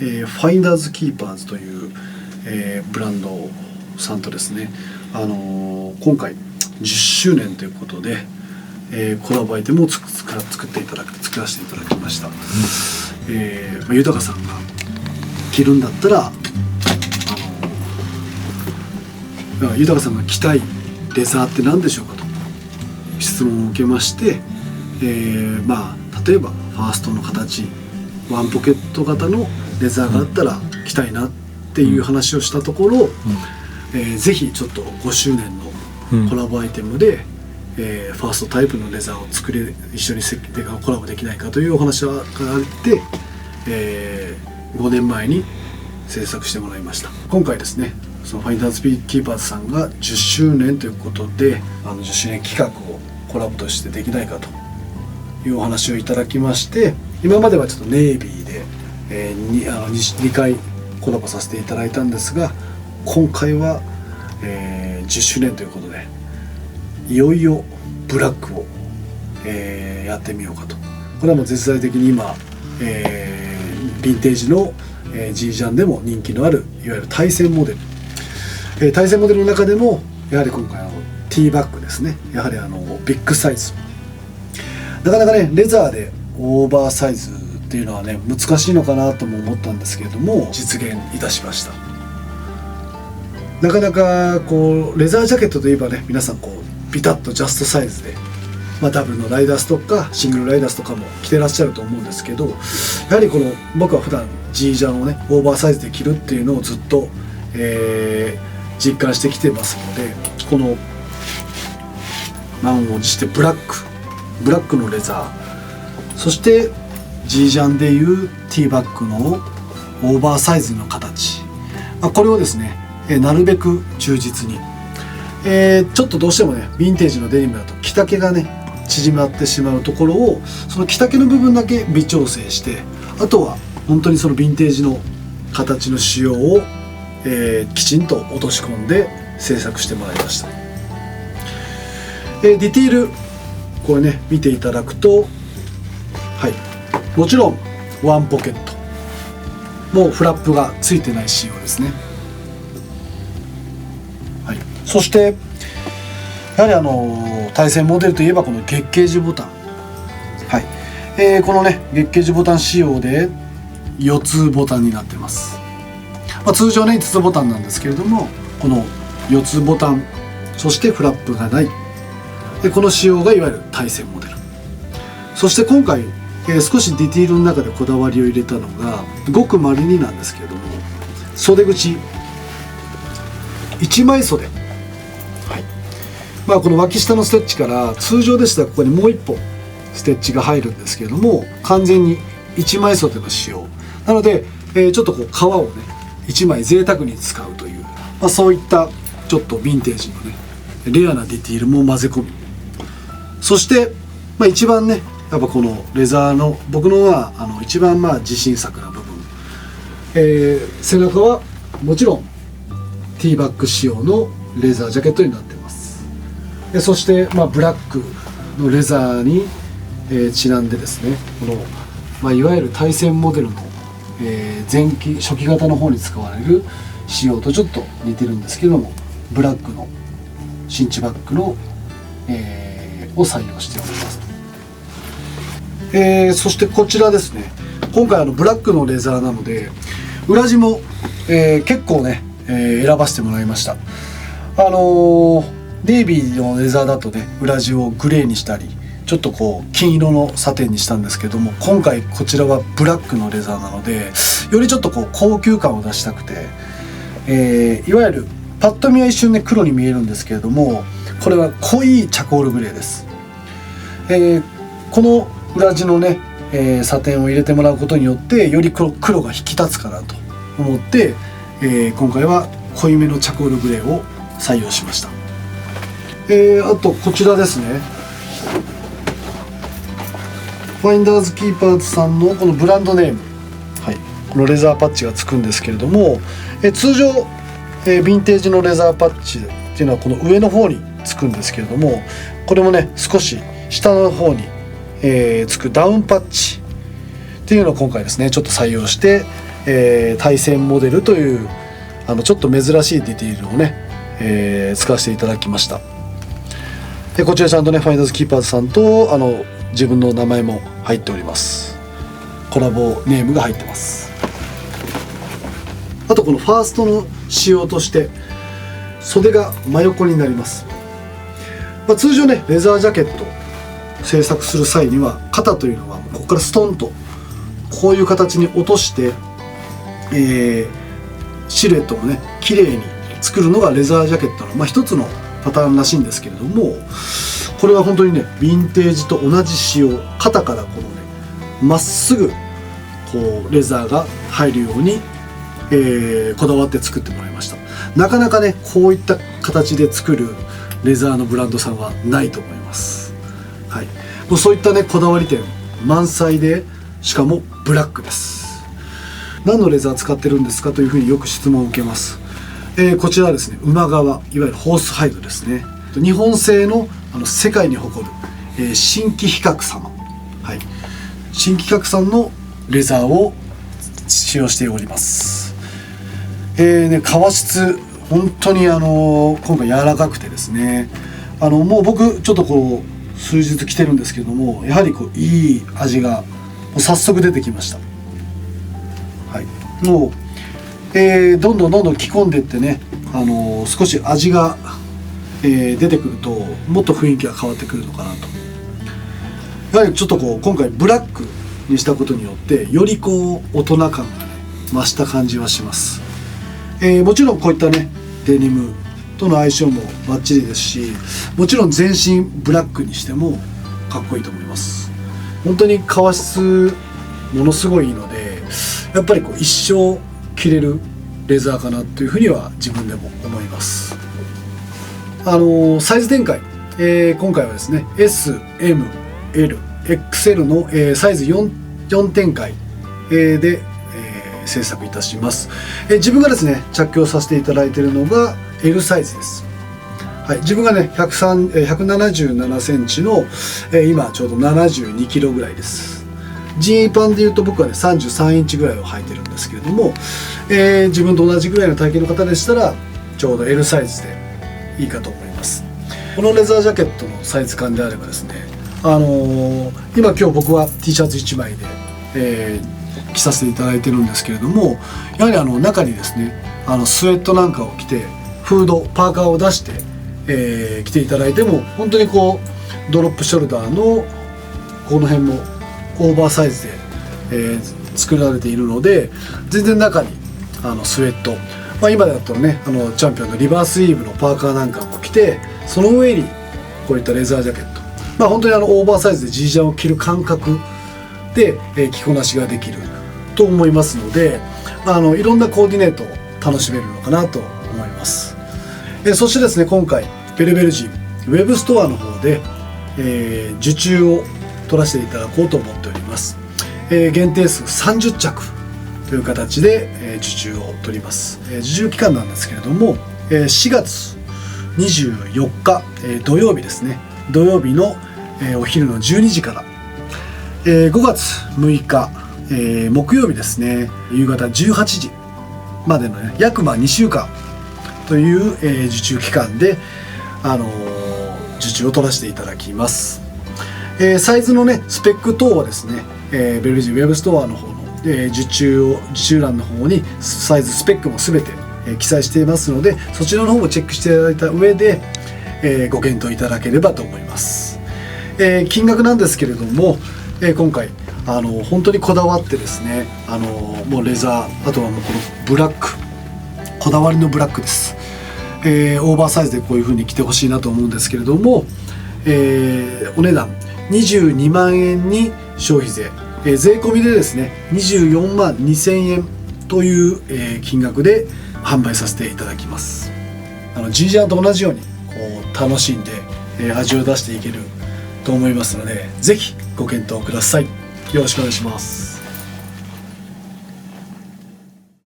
ファインダーズキーパーズという、ブランドさんとですね、今回10周年ということで、コラボアイテムを作らせていただきました。豊さんが着るんだったら豊さんが着たいレザーって何でしょうかと質問を受けまして、例えばファーストの形、ワンポケット型のレザーがあったら着たいなっていう話をしたところ、ぜひちょっと5周年のコラボアイテムで、ファーストタイプのレザーを一緒にコラボできないかというお話があって、5年前に制作してもらいました。今回ですね、そのファインダーズキーパーズさんが10周年ということで、10周年企画をコラボとしてできないかというお話をいただきまして、今まではちょっとネイビーで、2回コラボさせていただいたんですが、今回は、10周年ということでいよいよブラックを、やってみようかと。これはもう絶大的に今、ヴィンテージの、G ジャンでも人気のあるいわゆる対戦モデル、対戦モデルの中でもやはり今回ティーバッグですね。やはりビッグサイズ、なかなかねレザーでオーバーサイズっていうのはね難しいのかなとも思ったんですけれども、実現いたしました。なかなかこうレザージャケットといえばね、皆さんこうビタッとジャストサイズで、ダブルのライダースとかシングルライダースとかも着てらっしゃると思うんですけど、やはり僕は普段 G ジャンをねオーバーサイズで着るっていうのをずっと、実感してきてますので、この満を持してブラックのレザー、そして G ジャンでいうティーバッグのオーバーサイズの形、これをですね、なるべく忠実に、ちょっとどうしてもねヴィンテージのデニムだと着丈がね縮まってしまうところを、その着丈の部分だけ微調整して、あとは本当にそのヴィンテージの形の仕様を、きちんと落とし込んで制作してもらいました。ディティールこれね見ていただくと、もちろんワンポケットもうフラップがついてない仕様ですね。そしてやはり対戦モデルといえばこの月ケージボタン、このね月ケージボタン仕様で4つボタンになってます。通常ね5つボタンなんですけれども、この4つボタン、そしてフラップがない、この仕様がいわゆる対戦モデル。そして今回、少しディティールの中でこだわりを入れたのがごくまれになんですけれども、袖口1枚袖、この脇下のステッチから通常でしたらここにもう1本ステッチが入るんですけれども、完全に1枚袖の仕様なので、ちょっとこう革をね1枚贅沢に使うという、そういったちょっとヴィンテージのねレアなディティールも混ぜ込み、そして、一番ねやっぱこのレザーの僕のは一番自信作な部分、背中はもちろんティーバッグ仕様のレザージャケットになっています。そして、ブラックのレザーに、ちなんでですね、この、いわゆる対戦モデルの、初期型の方に使われる仕様とちょっと似てるんですけども、ブラックのシンチバッグの、を採用しております。そしてこちらですね、今回ブラックのレザーなので裏地も、結構ね、選ばせてもらいました。ネイビーのレザーだとね裏地をグレーにしたりちょっとこう金色のサテンにしたんですけども、今回こちらはブラックのレザーなのでよりちょっとこう高級感を出したくて、いわゆるパッと見は一瞬ね黒に見えるんですけれども、これは濃いチャコールグレーです。この裏地のね、サテンを入れてもらうことによってより黒が引き立つかなと思って、今回は濃いめのチャコールグレーを採用しました。あとこちらですね、ファインダーズキーパーズさんのこのブランドネーム、このレザーパッチがつくんですけれども、通常、ヴィンテージのレザーパッチっていうのはこの上の方につくんですけれども、これもね少し下の方に、つくダウンパッチっていうのを今回ですねちょっと採用して、対戦モデルというちょっと珍しいディティールをね、使わせていただきました。でこちらちゃんとねファインダーズキーパーズさんと自分の名前も入っております。コラボネームが入ってます。あとこのファーストの仕様として袖が真横になります。通常ねレザージャケット制作する際には肩というのはここからストンとこういう形に落として、シルエットをね綺麗に作るのがレザージャケットの、一つのパターンらしいんですけれども、これは本当にねヴィンテージと同じ仕様、肩からこのねまっすぐこうレザーが入るように、こだわって作ってもらいました。なかなかねこういった形で作るレザーのブランドさんはないと思います。はい、もうそういったねこだわり点満載で、しかもブラックです。何のレザー使ってるんですかというふうによく質問を受けます。こちらはですね馬革、いわゆるホースハイドですね。日本製の世界に誇る、新規比較様、はい、新規比較さんのレザーを使用しております。革質本当に今回柔らかくてですね、もう僕ちょっとこう数日着てるんですけども、やはりこういい味がもう早速出てきました。はい、もうどんどん着込んでいってね、少し味が、出てくるともっと雰囲気が変わってくるのかなと。やはりちょっとこう今回ブラックにしたことによってよりこう大人感がね増した感じはします。もちろんこういったねデニムとの相性もバッチリですし、もちろん全身ブラックにしてもかっこいいと思います。本当に革質ものすごいいいので、やっぱりこう一生着れるレザーかなというふうには自分でも思います。サイズ展開、今回はですね S、M、L、XL の、サイズ 4展開、で、制作いたします。自分がですね着用させていただいているのが L サイズです。はい、自分がね177センチの、今ちょうど72キロぐらいです。ジーパンでいうと僕はね33インチぐらいを履いてるんですけれども、自分と同じぐらいの体型の方でしたらちょうど L サイズでいいかと思います。このレザージャケットのサイズ感であればですね、今日僕は T シャツ1枚で、着させていただいてるんですけれども、やはり中にですねスウェットなんかを着てフードパーカーを出して、着ていただいても本当にこうドロップショルダーのこの辺もオーバーサイズで、作られているので、全然中にスウェット、今だったらねチャンピオンのリバースイーブのパーカーなんかも着て、その上にこういったレザージャケット、本当にオーバーサイズでジージャンを着る感覚で、着こなしができると思いますので、いろんなコーディネートを楽しめるのかなと思います。そしてですね今回ベルベルジンウェブストアの方で、受注を取らせていただこうと思っております。限定数30着という形で、受注を取ります。受注期間なんですけれども、4月24日、土曜日ですね、土曜日の、お昼の12時から、5月6日、木曜日ですね夕方18時までの、ね、約2週間という、受注期間で、受注を取らせていただきます。サイズのねスペック等はですね、ベルジンウェブストアの方の、受注欄の方にサイズスペックも全て、記載していますので、そちらの方もチェックしていただいた上で、ご検討いただければと思います。金額なんですけれども、今回本当にこだわってですね、もうレザー、あとはもうこのブラック、こだわりのブラックです。オーバーサイズでこういう風に着てほしいなと思うんですけれども、お値段22万円に消費税、税込みでですね24万2000円という、金額で販売させていただきます。ジージャンと同じようにこう楽しんで、味を出していけると思いますので、ぜひご検討ください。よろしくお願いします。